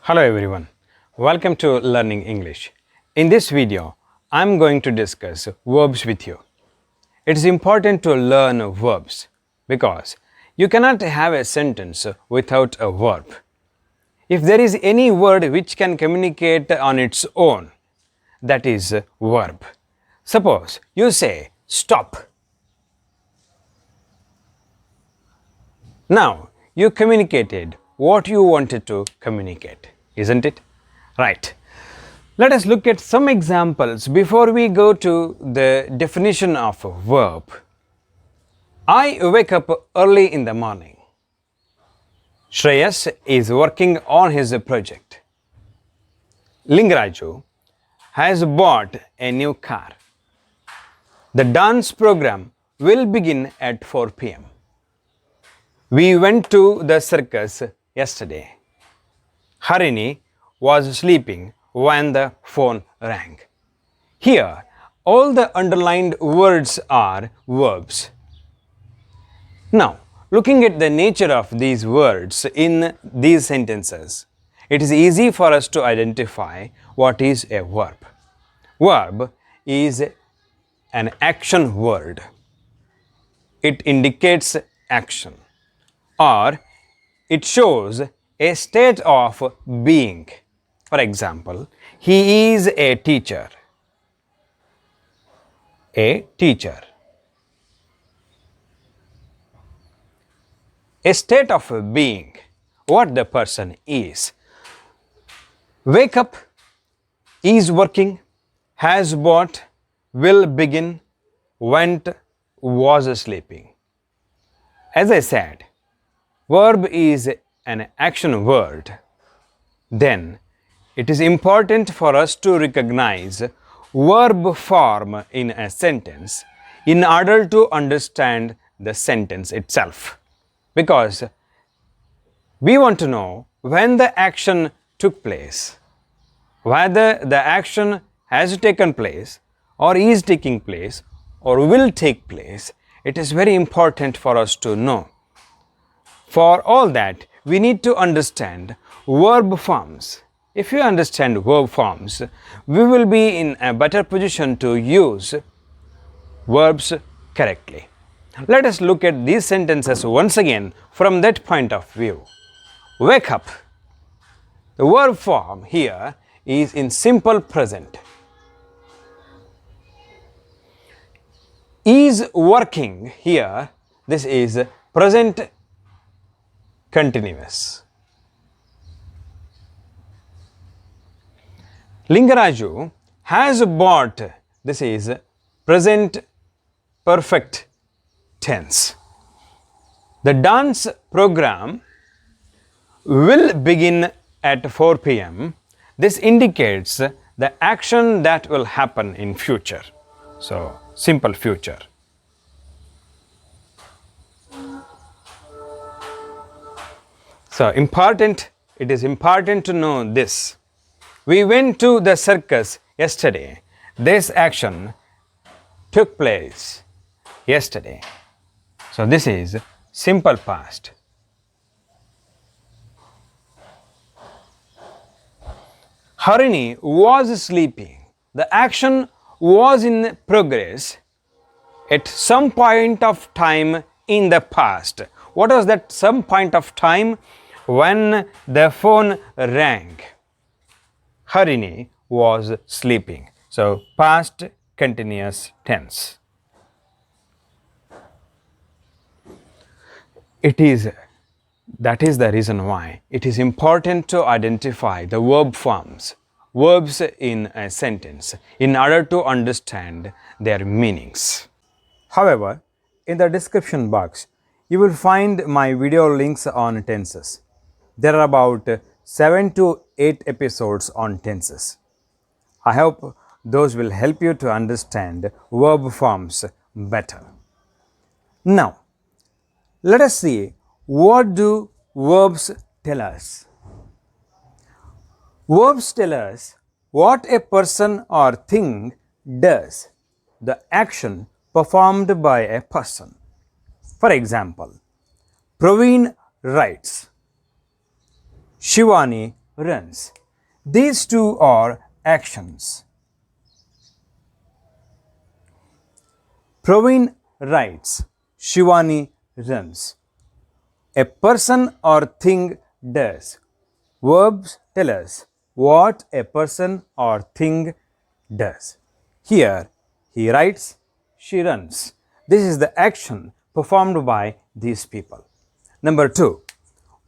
Hello everyone, welcome to Learning English. In this video, I'm going to discuss verbs with you. It is important to learn verbs because you cannot have a sentence without a verb. If there is any word which can communicate on its own, that is verb. Suppose you say stop. Now, you communicated what you wanted to communicate, isn't it? Right. Let us look at some examples before we go to the definition of a verb. I wake up early in the morning. Shreyas is working on his project. Lingaraju has bought a new car. The dance program will begin at 4 p.m. We went to the circus yesterday. Harini was sleeping when the phone rang. Here, all the underlined words are verbs. Now, looking at the nature of these words in these sentences, it is easy for us to identify what is a verb. Verb is an action word. It indicates action, or it shows a state of being. For example, he is a teacher. A teacher. A state of being, what the person is. Wake up, is working, has bought, will begin, went, was sleeping. As I said, verb is an action word. Then it is important for us to recognize verb form in a sentence in order to understand the sentence itself. Because we want to know when the action took place, whether the action has taken place or is taking place or will take place. It is very important for us to know. For all that, we need to understand verb forms. If you understand verb forms, we will be in a better position to use verbs correctly. Let us look at these sentences once again from that point of view. Wake up. The verb form here is in simple present. Is working here, this is present continuous. Lingaraju has bought, this is present perfect tense. The dance program will begin at 4 p.m. This indicates the action that will happen in future. So, simple future. So, it is important to know this. We went to the circus yesterday. This action took place yesterday. So, this is simple past. Harini was sleeping. The action was in progress at some point of time in the past. What was that some point of time? When the phone rang. Harini was sleeping. So, past continuous tense. That is the reason why it is important to identify the verb forms, verbs in a sentence, in order to understand their meanings. However, in the description box, you will find my video links on tenses. There are about 7 to 8 episodes on tenses. I hope those will help you to understand verb forms better. Now, let us see what do verbs tell us. Verbs tell us what a person or thing does, the action performed by a person. For example, Praveen writes, Shivani runs. These two are actions. Praveen writes, Shivani runs. A person or thing does. Verbs tell us what a person or thing does. Here, he writes, she runs. This is the action performed by these people. Number 2.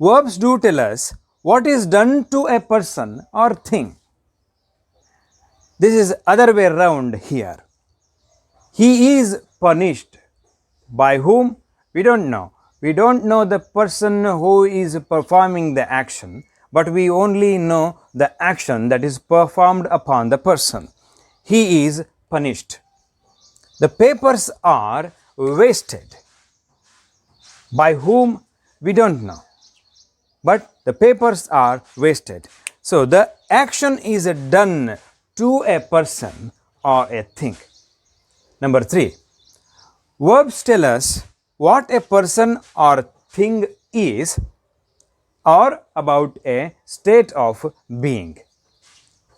Verbs do tell us what is done to a person or thing. This is other way around here. He is punished. By whom? We don't know. We don't know the person who is performing the action, but we only know the action that is performed upon the person. He is punished. The papers are wasted. By whom? We don't know. But the papers are wasted. So the action is done to a person or a thing. Number 3. Verbs tell us what a person or thing is or about a state of being.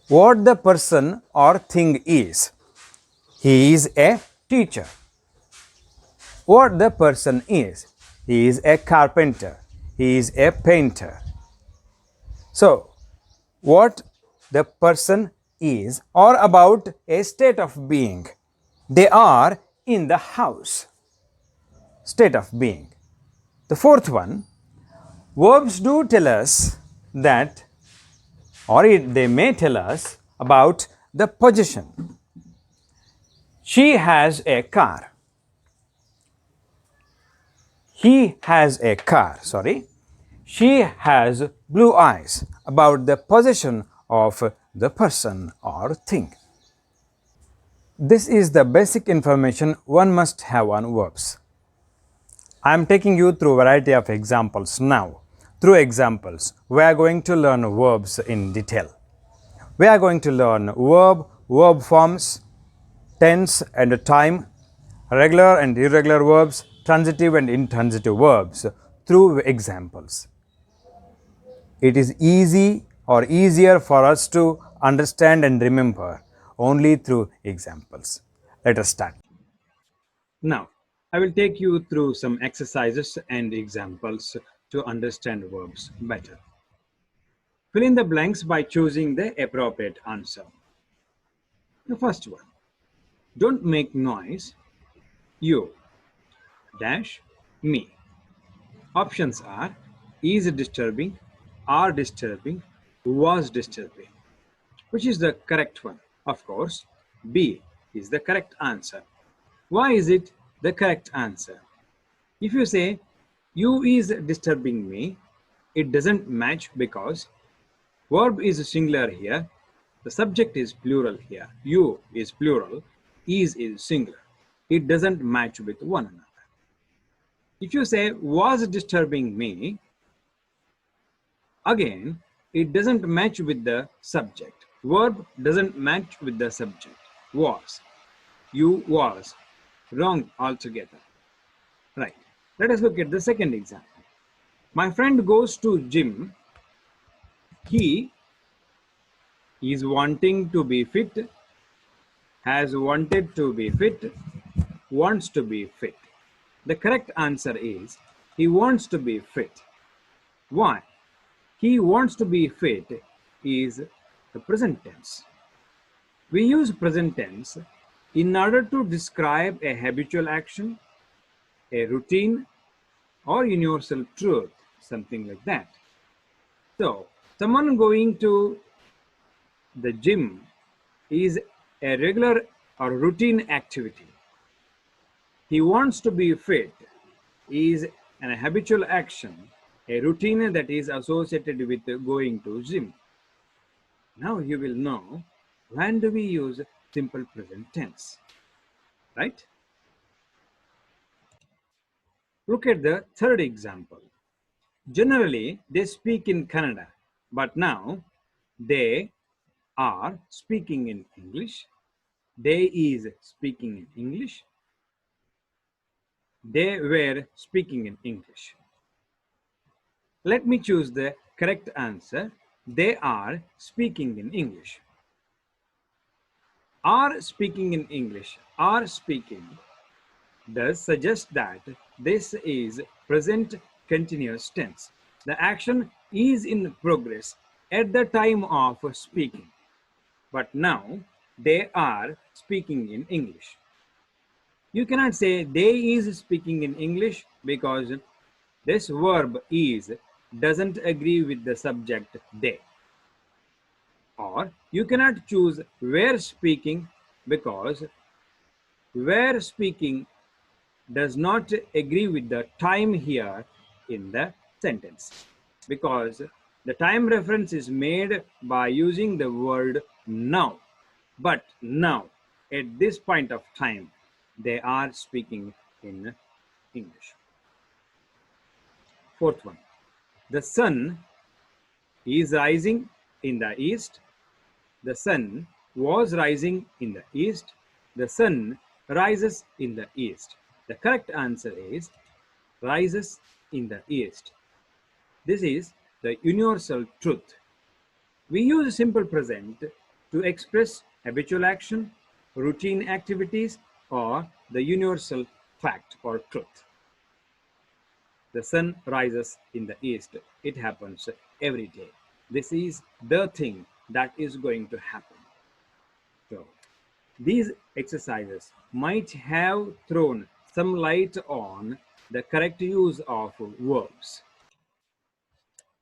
What the person or thing is. He is a teacher. What the person is. He is a carpenter. He is a painter. So, what the person is or about a state of being. They are in the house. State of being. The fourth one, verbs do tell us that, or they may tell us about the possession. She has a car. He has a car, sorry. She has blue eyes, about the possession of the person or thing. This is the basic information one must have on verbs. I am taking you through a variety of examples now. Through examples, we are going to learn verbs in detail. We are going to learn verb forms, tense and time, regular and irregular verbs, transitive and intransitive verbs through examples. It is easy or easier for us to understand and remember only through examples. Let us start. Now, I will take you through some exercises and examples to understand verbs better. Fill in the blanks by choosing the appropriate answer. The first one, don't make noise, you, dash, me. Options are is disturbing, are disturbing, was disturbing. Which is the correct one? Of course, B is the correct answer. Why is it the correct answer? If you say you is disturbing me, it doesn't match because verb is singular here, the subject is plural here, you is plural, is singular. It doesn't match with one another. If you say was disturbing me, again, it doesn't match with the subject. Verb doesn't match with the subject. Was. You was. Wrong altogether. Right. Let us look at the second example. My friend goes to gym. He is wanting to be fit, has wanted to be fit, wants to be fit. The correct answer is he wants to be fit. Why? He wants to be fit is the present tense. We use present tense in order to describe a habitual action, a routine, or universal truth, something like that. So, someone going to the gym is a regular or routine activity. He wants to be fit is an habitual action, a routine that is associated with going to gym. Now you will know when do we use simple present tense, right? Look at the third example. Generally, they speak in Kannada, but now they are speaking in English. They is speaking in English. They were speaking in English. Let me choose the correct answer. they are speaking in English. Are speaking in English, are speaking does suggest that this is present continuous tense. The action is in progress at the time of speaking, but now they are speaking in English. You cannot say they is speaking in English because this verb is doesn't agree with the subject they. Or you cannot choose were speaking because were speaking does not agree with the time here in the sentence, because the time reference is made by using the word now. But now, at this point of time, they are speaking in English. Fourth one, the sun is rising in the east. The sun was rising in the east. The sun rises in the east. The correct answer is rises in the east. This is the universal truth. We use simple present to express habitual action, routine activities, or the universal fact or truth. The sun rises in the east. It happens every day. This is the thing that is going to happen. So, these exercises might have thrown some light on the correct use of verbs.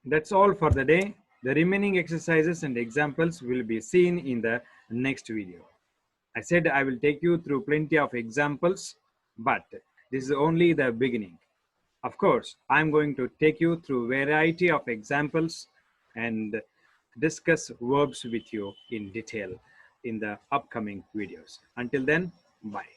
That's all for the day. The remaining exercises and examples will be seen in the next video. I said I will take you through plenty of examples, but this is only the beginning. Of course, I'm going to take you through variety of examples and discuss verbs with you in detail in the upcoming videos. Until then, bye.